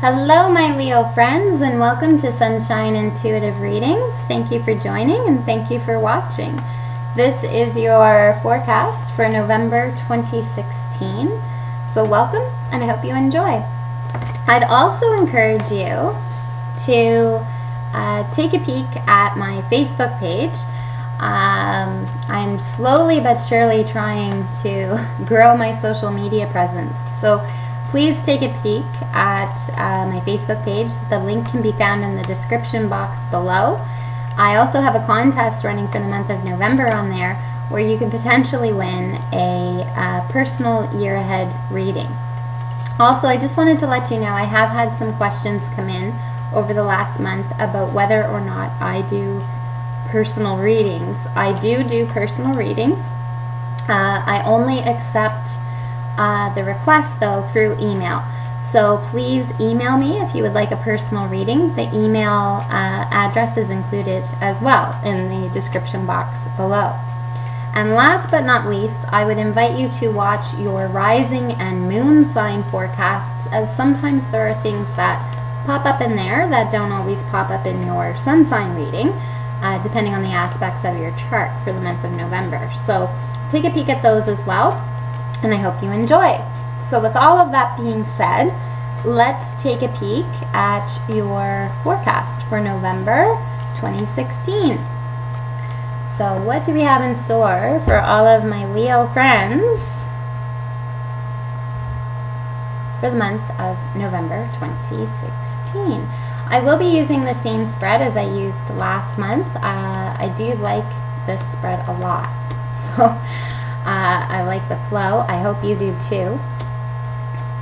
Hello, my Leo friends, and welcome to Sunshine Intuitive Readings. Thank you for joining and thank you for watching. This is your forecast for November 2016. So welcome, and I hope you enjoy. I'd also encourage you to take a peek at my Facebook page. I'm slowly but surely trying to grow my social media presence. So please take a peek at my Facebook page. The link can be found in the description box below. I also have a contest running for the month of November on there where you can potentially win a personal year ahead reading. Also, I just wanted to let you know I have had some questions come in over the last month about whether or not I do personal readings. I do personal readings. I only accept the request though through email. So please email me if you would like a personal reading. The email address is included as well in the description box below. And last but not least, I would invite you to watch your rising and moon sign forecasts, as sometimes there are things that pop up in there that don't always pop up in your sun sign reading, depending on the aspects of your chart for the month of November. So take a peek at those as well, and I hope you enjoy. So with all of that being said, let's take a peek at your forecast for November 2016. So what do we have in store for all of my Leo friends for the month of November 2016? I will be using the same spread as I used last month. I do like this spread a lot. So I like the flow. I hope you do too.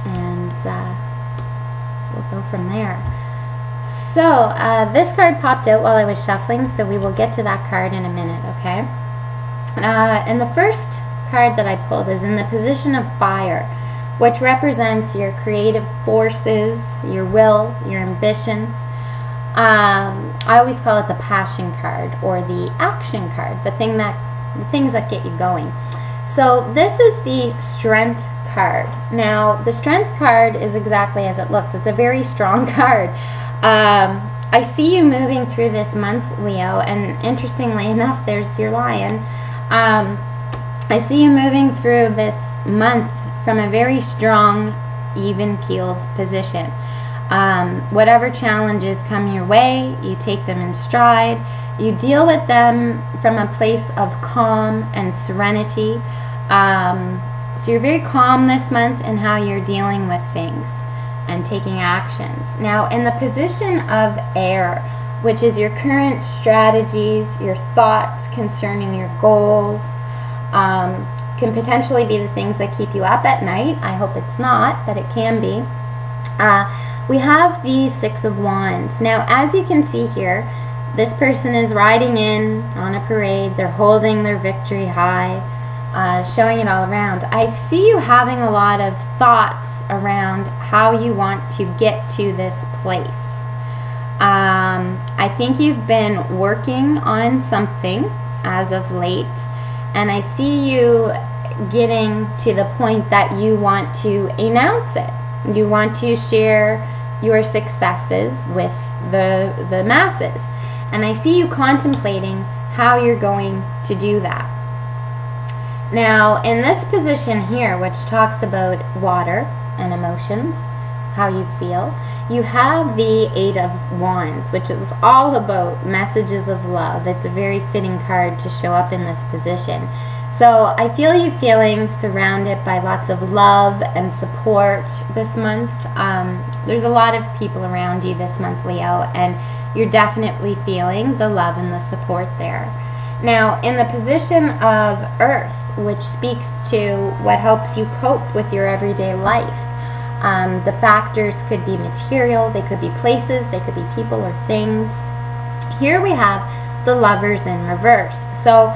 And we'll go from there. So this card popped out while I was shuffling, so we will get to that card in a minute, okay? And the first card that I pulled is in the position of fire, which represents your creative forces, your will, your ambition. I always call it the passion card or the action card, the things that get you going. So this is the strength card. Now, the strength card is exactly as it looks. It's a very strong card. I see you moving through this month, Leo, and interestingly enough, there's your lion. I see you moving through this month from a very strong, even-keeled position. Whatever challenges come your way, you take them in stride. You deal with them from a place of calm and serenity. So you're very calm this month in how you're dealing with things and taking actions. Now, in the position of air, which is your current strategies, your thoughts concerning your goals, can potentially be the things that keep you up at night. I hope it's not, but it can be. We have the Six of Wands. Now, as you can see here, this person is riding in on a parade. They're holding their victory high, showing it all around. I see you having a lot of thoughts around how you want to get to this place. I think you've been working on something as of late, and I see you getting to the point that you want to announce it. You want to share your successes with the masses. And I see you contemplating how you're going to do that. Now, in this position here, which talks about water and emotions, how you feel, you have the Eight of Wands, which is all about messages of love. It's a very fitting card to show up in this position. So I feel you feeling surrounded by lots of love and support this month. There's a lot of people around you this month, Leo, and you're definitely feeling the love and the support there. Now, in the position of Earth, which speaks to what helps you cope with your everyday life, the factors could be material, they could be places, they could be people or things. Here we have the Lovers in reverse. So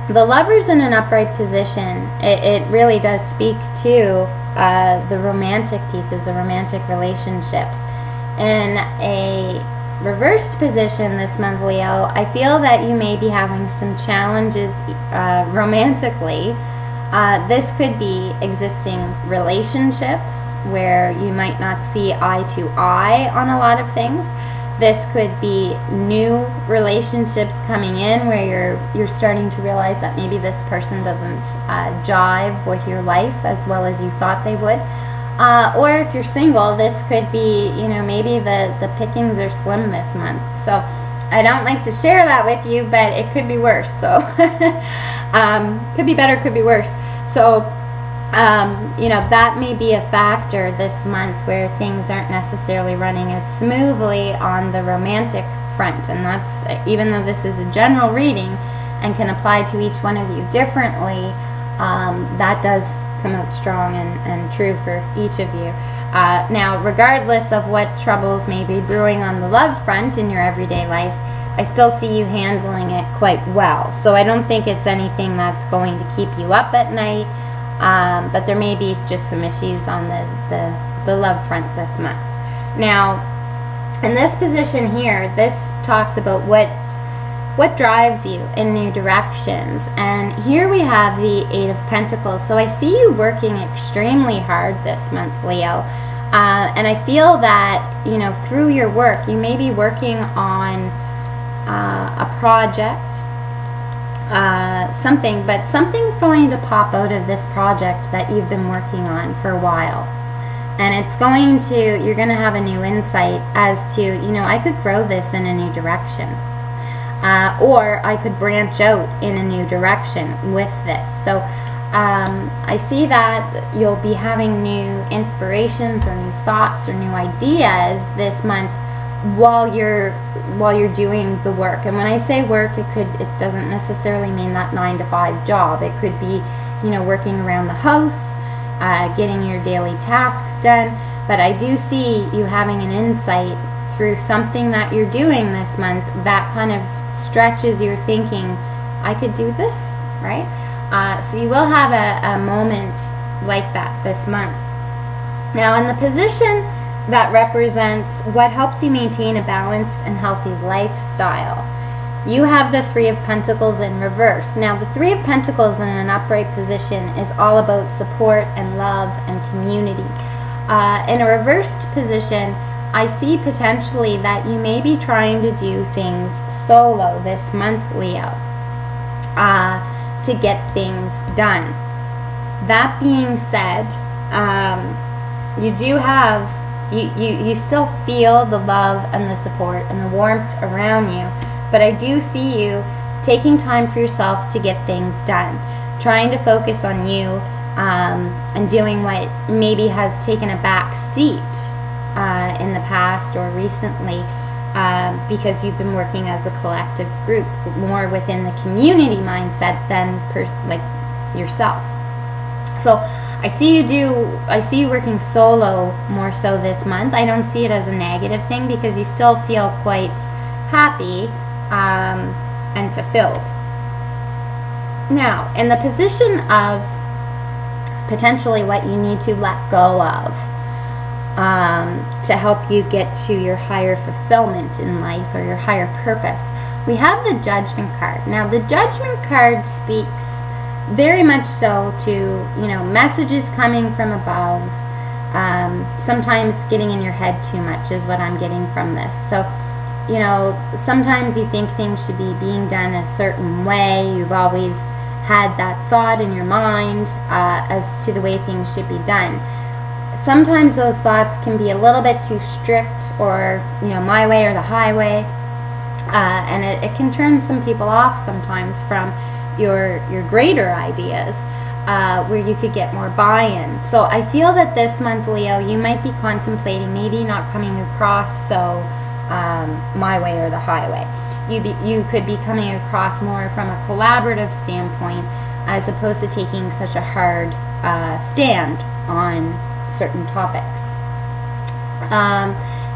the Lovers in an upright position, it really does speak to the romantic pieces, the romantic relationships. In a reversed position this month, Leo, I feel that you may be having some challenges romantically This could be existing relationships where you might not see eye to eye on a lot of things. This could be new relationships coming in where you're starting to realize that maybe this person doesn't jive with your life as well as you thought they would. Or if you're single, this could be, maybe the pickings are slim this month. So I don't like to share that with you, but it could be worse. So could be better, could be worse. So that may be a factor this month where things aren't necessarily running as smoothly on the romantic front. And that's, even though this is a general reading and can apply to each one of you differently, that does come out strong and true for each of you. Now, regardless of what troubles may be brewing on the love front in your everyday life, I still see you handling it quite well. So I don't think it's anything that's going to keep you up at night. But there may be just some issues on the love front this month. Now, in this position here, this talks about what drives you in new directions. And here we have the Eight of Pentacles. So I see you working extremely hard this month, Leo. And I feel that, through your work, you may be working on a project, but something's going to pop out of this project that you've been working on for a while. And you're going to have a new insight as to, I could grow this in a new direction. Or I could branch out in a new direction with this. So I see that you'll be having new inspirations or new thoughts or new ideas this month while you're doing the work. And when I say work, it doesn't necessarily mean that 9-to-5 job. It could be, working around the house, getting your daily tasks done. But I do see you having an insight through something that you're doing this month that kind of stretches your thinking. I could do this, right? So you will have a moment like that this month. Now, in the position that represents what helps you maintain a balanced and healthy lifestyle, you have the Three of Pentacles in reverse. Now, the Three of Pentacles in an upright position is all about support and love and community. In a reversed position, I see potentially that you may be trying to do things solo this month, Leo, to get things done. That being said, you still feel the love and the support and the warmth around you, but I do see you taking time for yourself to get things done, trying to focus on you, and doing what maybe has taken a back seat in the past or recently, because you've been working as a collective group, more within the community mindset than yourself. So I see you working solo more so this month. I don't see it as a negative thing because you still feel quite happy and fulfilled. Now, in the position of potentially what you need to let go of to help you get to your higher fulfillment in life or your higher purpose, we have the Judgment card. Now, the Judgment card speaks very much so to, messages coming from above. Sometimes getting in your head too much is what I'm getting from this. So, sometimes you think things should be being done a certain way. You've always had that thought in your mind as to the way things should be done. Sometimes those thoughts can be a little bit too strict, or, my way or the highway. And it can turn some people off sometimes from your greater ideas, where you could get more buy-in. So I feel that this month, Leo, you might be contemplating maybe not coming across so my way or the highway. You could be coming across more from a collaborative standpoint as opposed to taking such a hard stand on certain topics.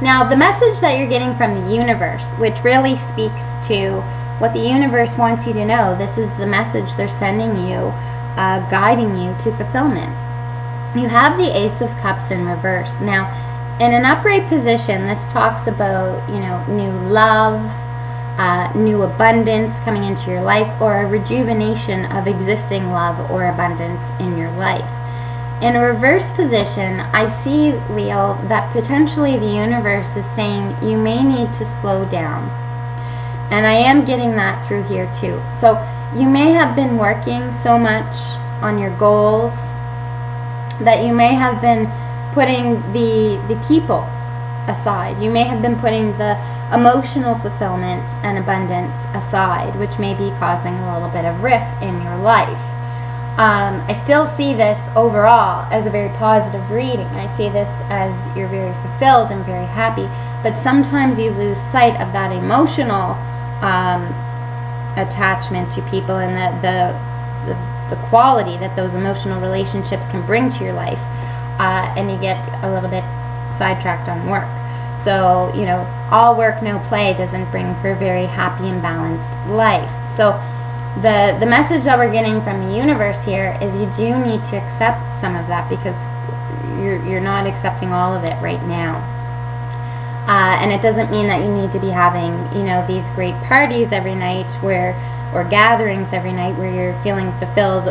Now, the message that you're getting from the universe, which really speaks to what the universe wants you to know, this is the message they're sending you, guiding you to fulfillment. You have the Ace of Cups in reverse. Now, in an upright position, this talks about, new love, new abundance coming into your life, or a rejuvenation of existing love or abundance in your life. In a reverse position, I see, Leo, that potentially the universe is saying you may need to slow down. And I am getting that through here too. So you may have been working so much on your goals that you may have been putting the people aside. You may have been putting the emotional fulfillment and abundance aside, which may be causing a little bit of rift in your life. I still see this overall as a very positive reading. I see this as you're very fulfilled and very happy, but sometimes you lose sight of that emotional attachment to people and the quality that those emotional relationships can bring to your life, and you get a little bit sidetracked on work. So, all work, no play doesn't bring for a very happy and balanced life. So the message that we're getting from the universe here is you do need to accept some of that, because you're not accepting all of it right now. And it doesn't mean that you need to be having, these great parties every night or gatherings every night where you're feeling fulfilled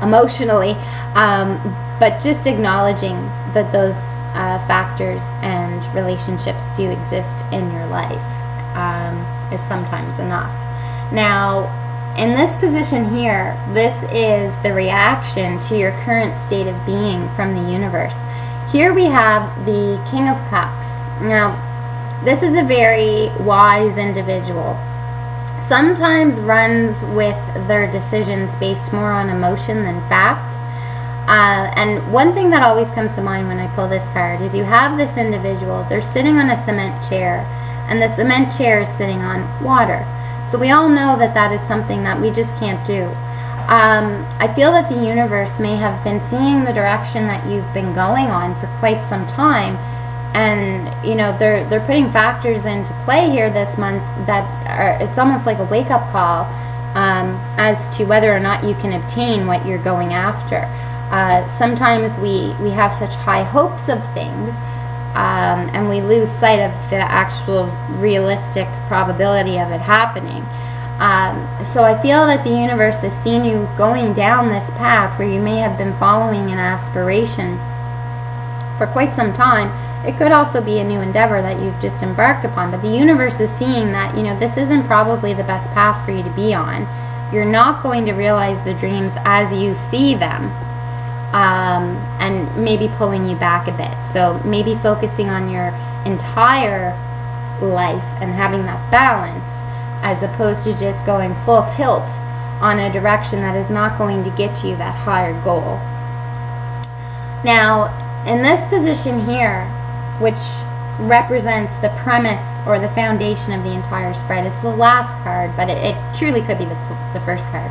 emotionally, but just acknowledging that those factors and relationships do exist in your life is sometimes enough. Now, in this position here, this is the reaction to your current state of being from the universe. Here we have the King of Cups. Now, this is a very wise individual. Sometimes runs with their decisions based more on emotion than fact. And one thing that always comes to mind when I pull this card is you have this individual, they're sitting on a cement chair, and the cement chair is sitting on water. So we all know that that is something that we just can't do. I feel that the universe may have been seeing the direction that you've been going on for quite some time, and they're putting factors into play here this month that it's almost like a wake-up call as to whether or not you can obtain what you're going after. Sometimes we have such high hopes of things, and we lose sight of the actual realistic probability of it happening. So I feel that the universe has seen you going down this path where you may have been following an aspiration for quite some time. It could also be a new endeavor that you've just embarked upon, but the universe is seeing that, this isn't probably the best path for you to be on. You're not going to realize the dreams as you see them. And maybe pulling you back a bit. So maybe focusing on your entire life and having that balance, as opposed to just going full tilt on a direction that is not going to get you that higher goal. Now, in this position here, which represents the premise or the foundation of the entire spread, it's the last card, but it truly could be the first card.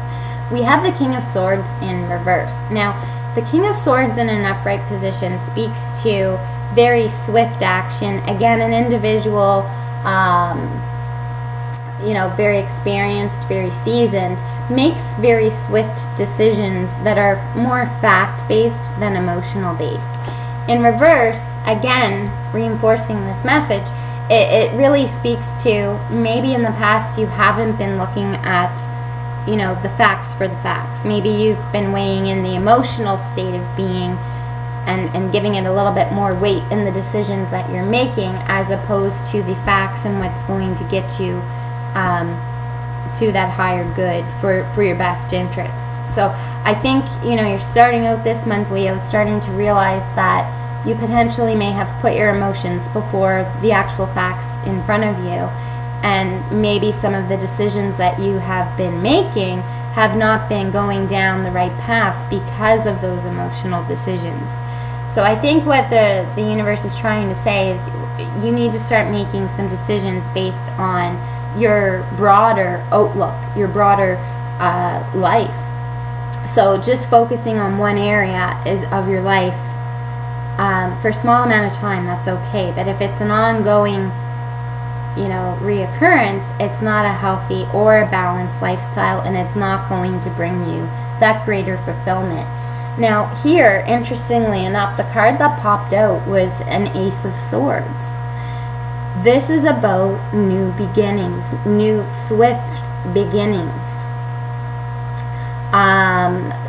We have the King of Swords in reverse. Now, the King of Swords in an upright position speaks to very swift action. Again, an individual, very experienced, very seasoned, makes very swift decisions that are more fact-based than emotional-based. In reverse, again, reinforcing this message, it really speaks to maybe in the past you haven't been looking at the facts for the facts. Maybe you've been weighing in the emotional state of being and giving it a little bit more weight in the decisions that you're making, as opposed to the facts and what's going to get you to that higher good for your best interests. So I think, you're starting out this month, Leo, starting to realize that you potentially may have put your emotions before the actual facts in front of you. And maybe some of the decisions that you have been making have not been going down the right path because of those emotional decisions. So I think what the universe is trying to say is you need to start making some decisions based on your broader outlook, your broader life. So just focusing on one area of your life for a small amount of time, that's okay. But if it's an ongoing reoccurrence, it's not a healthy or a balanced lifestyle, and it's not going to bring you that greater fulfillment. Now here, interestingly enough, the card that popped out was an Ace of Swords. This is about new beginnings, new swift beginnings.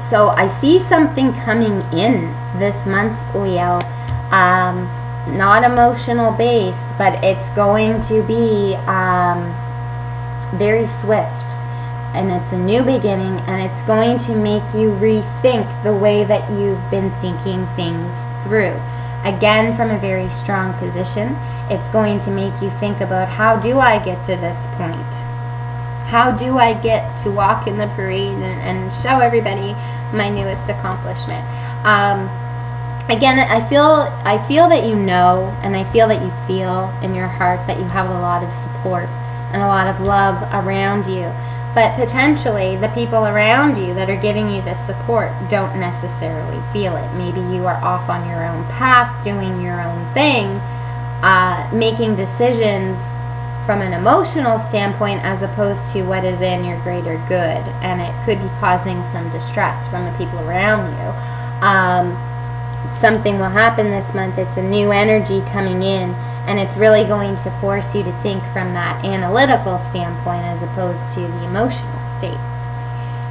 So I see something coming in this month, Leo. Not emotional based, but it's going to be very swift. And it's a new beginning, and it's going to make you rethink the way that you've been thinking things through. Again, from a very strong position, it's going to make you think about, how do I get to this point? How do I get to walk in the parade and show everybody my newest accomplishment? Again, I feel that you know, and I feel that you feel in your heart that you have a lot of support and a lot of love around you. But potentially the people around you that are giving you this support don't necessarily feel it. Maybe you are off on your own path, doing your own thing, making decisions from an emotional standpoint as opposed to what is in your greater good. And it could be causing some distress from the people around you. Something will happen this month. It's a new energy coming in, and it's really going to force you to think from that analytical standpoint as opposed to the emotional state.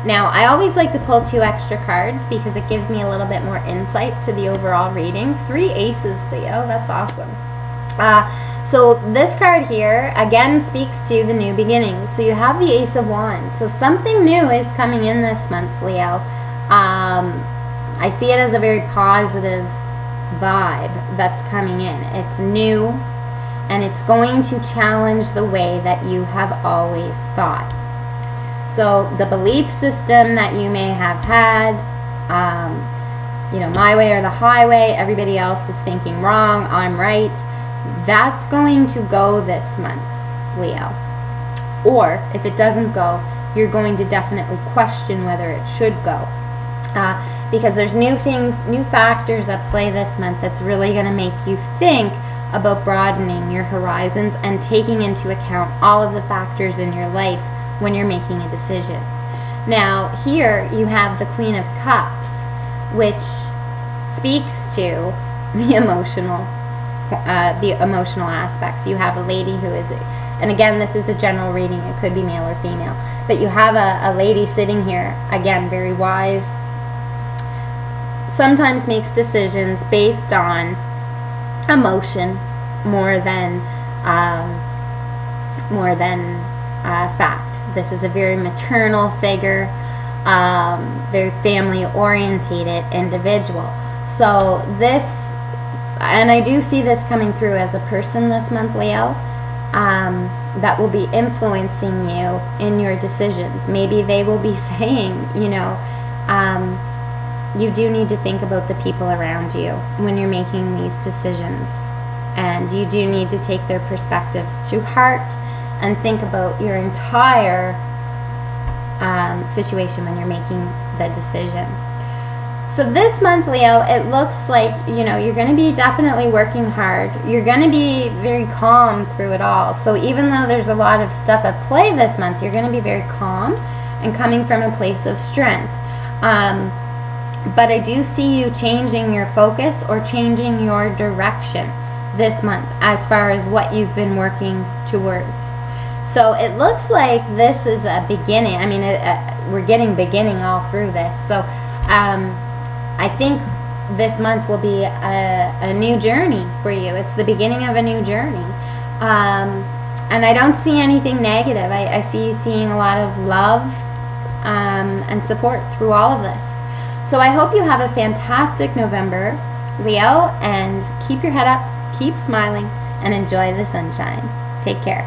Now, I always like to pull 2 extra cards because it gives me a little bit more insight to the overall reading. 3 aces, Leo. That's awesome. So this card here, again, speaks to the new beginnings. So you have the Ace of Wands. So something new is coming in this month, Leo. I see it as a very positive vibe that's coming in. It's new, and it's going to challenge the way that you have always thought. So the belief system that you may have had, my way or the highway, everybody else is thinking wrong, I'm right, that's going to go this month, Leo. Or if it doesn't go, you're going to definitely question whether it should go. Because there's new things, new factors at play this month that's really going to make you think about broadening your horizons and taking into account all of the factors in your life when you're making a decision. Now, here you have the Queen of Cups, which speaks to the emotional aspects. You have a lady who is, and again, this is a general reading, it could be male or female, but you have a lady sitting here, again, very wise, sometimes makes decisions based on emotion more than fact. This is a very maternal figure, very family orientated individual. So this, and I do see this coming through as a person this month, Leo, that will be influencing you in your decisions. Maybe they will be saying, you do need to think about the people around you when you're making these decisions. And you do need to take their perspectives to heart and think about your entire situation when you're making the decision. So this month, Leo, it looks like, you're going to be definitely working hard. You're going to be very calm through it all. So even though there's a lot of stuff at play this month, you're going to be very calm and coming from a place of strength. But I do see you changing your focus or changing your direction this month as far as what you've been working towards. So it looks like this is a beginning. I mean, we're getting beginning all through this. So I think this month will be a new journey for you. It's the beginning of a new journey. And I don't see anything negative. I see you seeing a lot of love and support through all of this. So I hope you have a fantastic November, Leo, and keep your head up, keep smiling, and enjoy the sunshine. Take care.